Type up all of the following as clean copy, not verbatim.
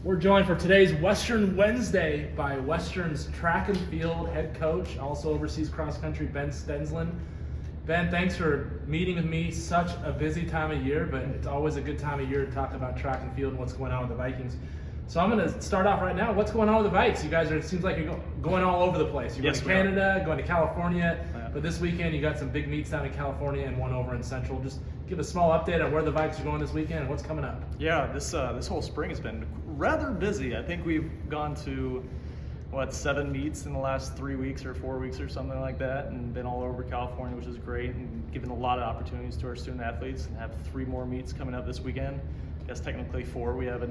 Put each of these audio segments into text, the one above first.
We're joined for today's Western Wednesday by Western's track and field head coach, also oversees cross country, Ben Stensland. Ben, thanks for meeting with me. Such a busy time of year, but it's always a good time of year to talk about track and field and what's going on with the Vikings. So I'm going to start off right now. What's going on with the Viks? You guys it seems like you're going all over the place. You're going to Canada, going to California, but this weekend you got some big meets down in California and one over in Central. Just give a small update on where the Viks are going this weekend and what's coming up. Yeah, this whole spring has been rather busy. I think we've gone to 7 meets in the last 3 weeks or 4 weeks or something like that, and been all over California, which is great, and given a lot of opportunities to our student athletes, and have 3 more meets coming up this weekend. I guess technically 4. We have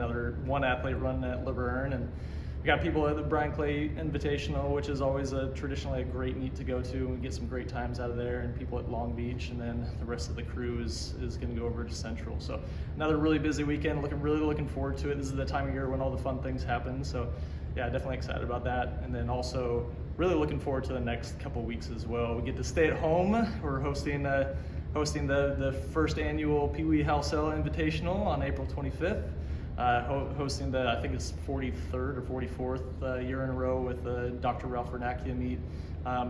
one athlete running at Laverne, and we got people at the Brian Clay Invitational, which is always traditionally a great meet to go to, and we get some great times out of there, and people at Long Beach, and then the rest of the crew is going to go over to Central. So another really busy weekend. Really looking forward to it. This is the time of year when all the fun things happen. So yeah, definitely excited about that. And then also really looking forward to the next couple weeks as well. We get to stay at home. We're hosting the first annual Pee Wee Halsell Invitational on April 25th. Hosting the, I think it's 43rd or 44th year in a row with the Dr. Ralph Vernacchia meet.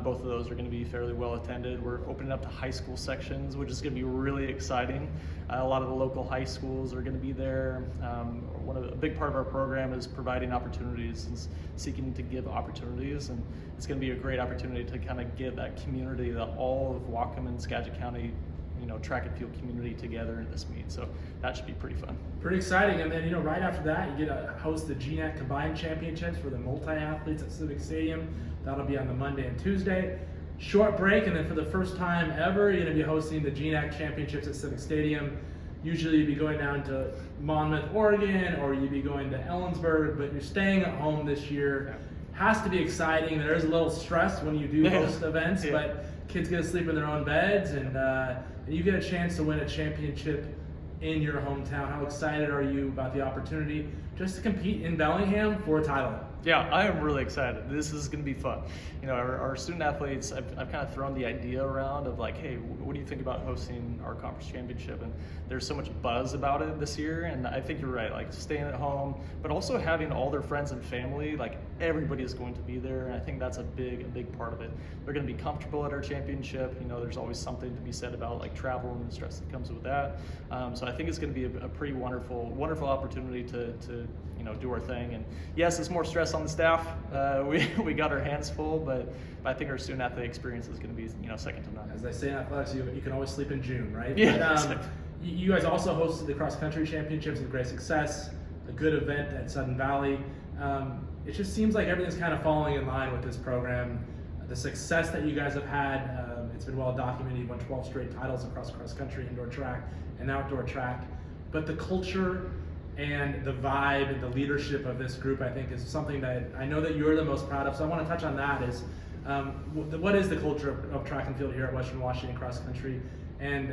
Both of those are going to be fairly well attended. We're opening up to high school sections, which is going to be really exciting. A lot of the local high schools are going to be there. A big part of our program is providing opportunities and seeking to give opportunities, and it's going to be a great opportunity to kind of get that community, all of Whatcom and Skagit County, track and field community together in this meet. So that should be pretty fun. Pretty exciting. And then, right after that, you get to host the GNAC Combined Championships for the multi-athletes at Civic Stadium. That'll be on the Monday and Tuesday. Short break, and then for the first time ever, you're going to be hosting the GNAC Championships at Civic Stadium. Usually you'd be going down to Monmouth, Oregon, or you'd be going to Ellensburg, but you're staying at home this year. Has to be exciting. There is a little stress when you do host events, but kids get to sleep in their own beds, and you get a chance to win a championship in your hometown. How excited are you about the opportunity just to compete in Bellingham for a title? Yeah, I am really excited. This is going to be fun. Our student athletes, I've kind of thrown the idea around of like, hey, what do you think about hosting our conference championship? And there's so much buzz about it this year, and I think you're right, like staying at home, but also having all their friends and family, like everybody is going to be there, and I think that's a big part of it. They're going to be comfortable at our championship. There's always something to be said about like travel and the stress that comes with that. So I think it's going to be a pretty wonderful opportunity to do our thing. And yes, it's more stress on the staff. We got our hands full, but I think our student athlete experience is going to be second to none. As they say in athletics, you can always sleep in June, right? Yeah. But, you guys also hosted the cross country championships with great success, a good event at Sudden Valley. It just seems like everything's kind of falling in line with this program. The success that you guys have had, it's been well documented. You've won 12 straight titles across cross country, indoor track, and outdoor track. But the culture and the vibe and the leadership of this group, I think, is something that I know that you're the most proud of. So I want to touch on that. What is the culture of track and field here at Western Washington Cross Country, and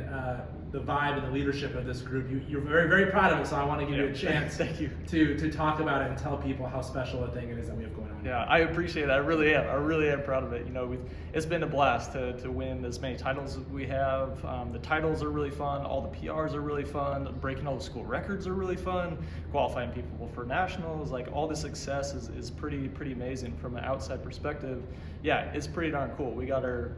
the vibe and the leadership of this group? You're very, very proud of it, so I want to give you a chance Thank you. to talk about it and tell people how special a thing it is that we have going on. Yeah, I appreciate it. I really am proud of it. It's been a blast to win as many titles as we have. The titles are really fun. All the PRs are really fun. Breaking all the school records are really fun. Qualifying people for nationals, like all the success is pretty amazing from an outside perspective. Yeah, it's pretty darn cool. We got a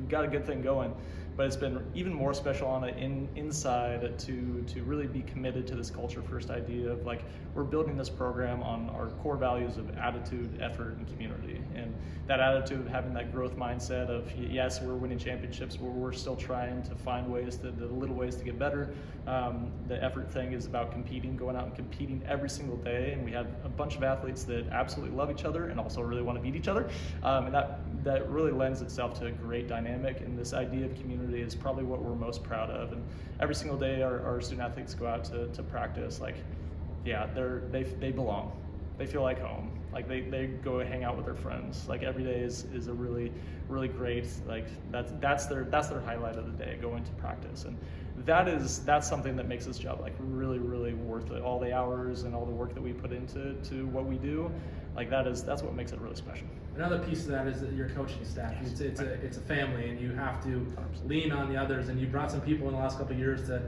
good thing going. But it's been even more special on the inside to really be committed to this culture first idea of like, we're building this program on our core values of attitude, effort, and community. And that attitude of having that growth mindset of, yes, we're winning championships, but we're still trying to find the little ways to get better. The effort thing is about going out and competing every single day. And we have a bunch of athletes that absolutely love each other and also really want to beat each other. And that really lends itself to a great dynamic. And this idea of community is probably what we're most proud of. And every single day our student athletes go out to practice, like, yeah, they belong. They feel like home. Like they go hang out with their friends. Like every day is a really great, like that's their highlight of the day, going to practice. And that's something that makes this job like really worth it. All the hours and all the work that we put into what we do, like that's what makes it really special. Another piece of that is that your coaching staff. It's a family, and you have to lean on the others. And you brought some people in the last couple of years to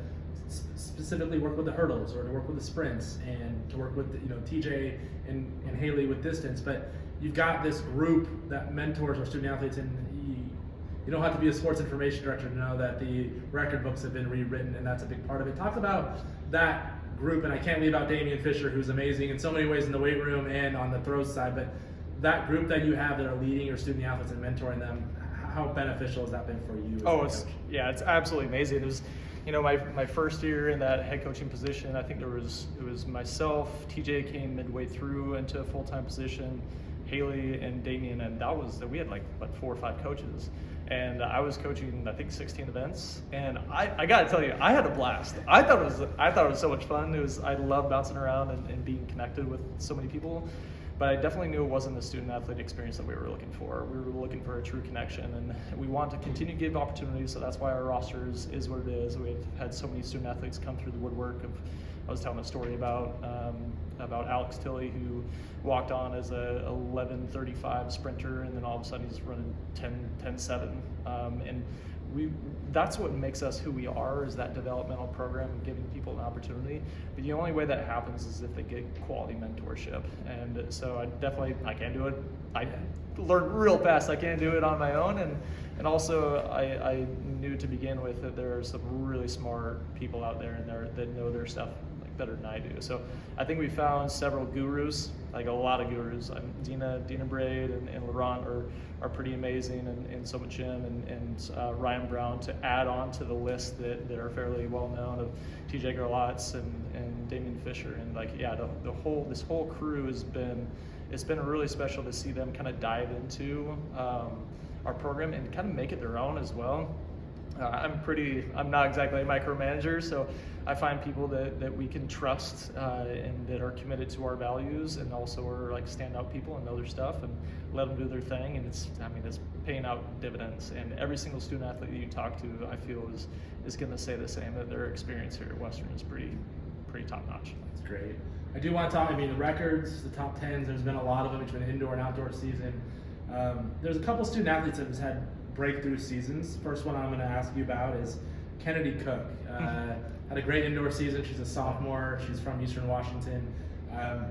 specifically work with the hurdles or to work with the sprints and to work with TJ and Haley with distance. But you've got this group that mentors our student athletes, and you don't have to be a sports information director to know that the record books have been rewritten, and that's a big part of it. Talk about that group, and I can't leave out Damian Fisher, who's amazing in so many ways in the weight room and on the throws side, but that group that you have that are leading your student athletes and mentoring them, how beneficial has that been for you? It's absolutely amazing. It was, my first year in that head coaching position. I think it was myself, TJ came midway through into a full-time position, Haley and Damian, and we had like 4 or 5 coaches, and I was coaching I think 16 events, and I gotta tell you, I had a blast. I thought it was so much fun. I love bouncing around and being connected with so many people. But I definitely knew it wasn't the student-athlete experience that we were looking for. We were looking for a true connection, and we want to continue to give opportunities, so that's why our roster is what it is. We've had so many student-athletes come through the woodwork. I was telling a story about Alex Tilley, who walked on as a 11:35 sprinter, and then all of a sudden he's running 10:7. And that's what makes us who we are, is that developmental program and giving people an opportunity. But the only way that happens is if they get quality mentorship. And so I can't do it. I learned real fast I can't do it on my own. And also I knew to begin with that there are some really smart people out there that know their stuff better than I do. So I think we found several gurus, like a lot of gurus. Dina Braid and Laurent are pretty amazing, and so much Jim and Ryan Brown to add on to the list that are fairly well known, of TJ Garlotz and Damian Fisher, and this whole crew has been really special to see them kind of dive into our program and kind of make it their own as well. I'm not exactly a micromanager, so I find people that we can trust and that are committed to our values, and also are like standout people and know their stuff, and let them do their thing. And it's paying out dividends. And every single student athlete that you talk to, I feel is going to say the same, that their experience here at Western is pretty top notch. That's great. I do want to talk. The records, the top 10s. There's been a lot of them between indoor and outdoor season. There's a couple student athletes that have had breakthrough seasons. First one I'm going to ask you about is Kennedy Cook. Had a great indoor season. She's a sophomore. She's from Eastern Washington.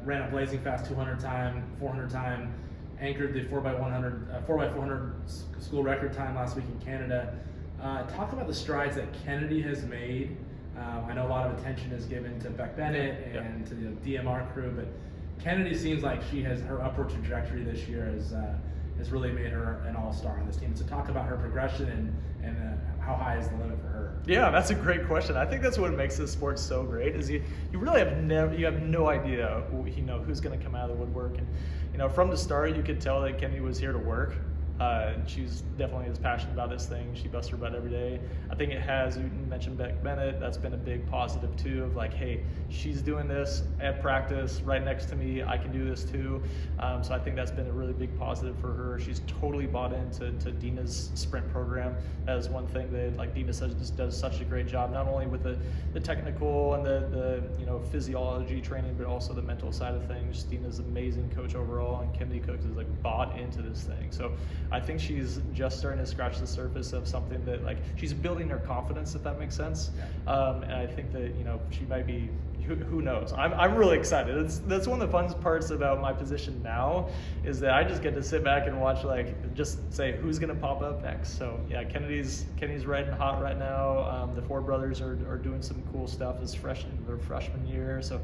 Ran a blazing fast 200 time, 400 time, anchored the 4x400 school record time last week in Canada. Talk about the strides that Kennedy has made. I know a lot of attention is given to Beck Bennett and to the DMR crew, but Kennedy seems like her upward trajectory this year has really made her an all-star on this team. So talk about her progression and how high is the limit for her? Yeah, that's a great question. I think that's what makes this sport so great, is you really have no idea who's going to come out of the woodwork. And from the start, you could tell that Kennedy was here to work. She's definitely as passionate about this thing. She busts her butt every day. I think it has, you mentioned Beck Bennett, that's been a big positive too, of like, hey, she's doing this at practice right next to me, I can do this too. So I think that's been a really big positive for her. She's totally bought into Dina's sprint program. That is one thing that Dina says just does such a great job, not only with the technical and the physiology training, but also the mental side of things. Dina's an amazing coach overall, and Kennedy Cook is bought into this thing. So I think she's just starting to scratch the surface of something that she's building her confidence, if that makes sense. And I think that she might be, who knows. I'm really excited. That's one of the fun parts about my position now, is that I just get to sit back and watch, just say who's gonna pop up next. So yeah, Kennedy's riding hot right now. The 4 brothers are doing some cool stuff as their freshman year. So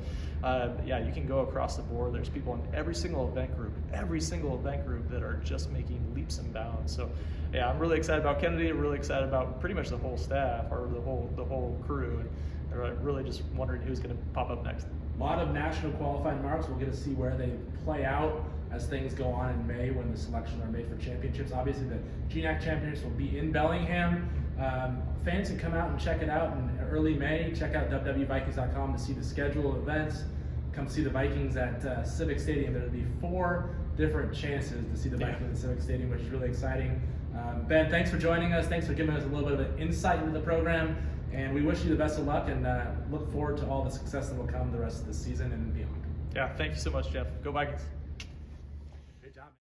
you can go across the board. There's people in every single event group that are just making leaps and bounds. So yeah, I'm really excited about Kennedy. I'm really excited about pretty much the whole staff, or the whole crew. And they're really just wondering who's going to pop up next. A lot of national qualifying marks. We'll get to see where they play out as things go on in May, when the selections are made for championships. Obviously, the GNAC championships will be in Bellingham. Fans can come out and check it out in early May. Check out WWVikings.com to see the schedule of events. Come see the Vikings at Civic Stadium. There will be 4 different chances to see the Vikings at Civic Stadium, which is really exciting. Ben, thanks for joining us. Thanks for giving us a little bit of an insight into the program. And we wish you the best of luck, and look forward to all the success that will come the rest of the season and beyond. Yeah, thank you so much, Jeff. Go Vikings.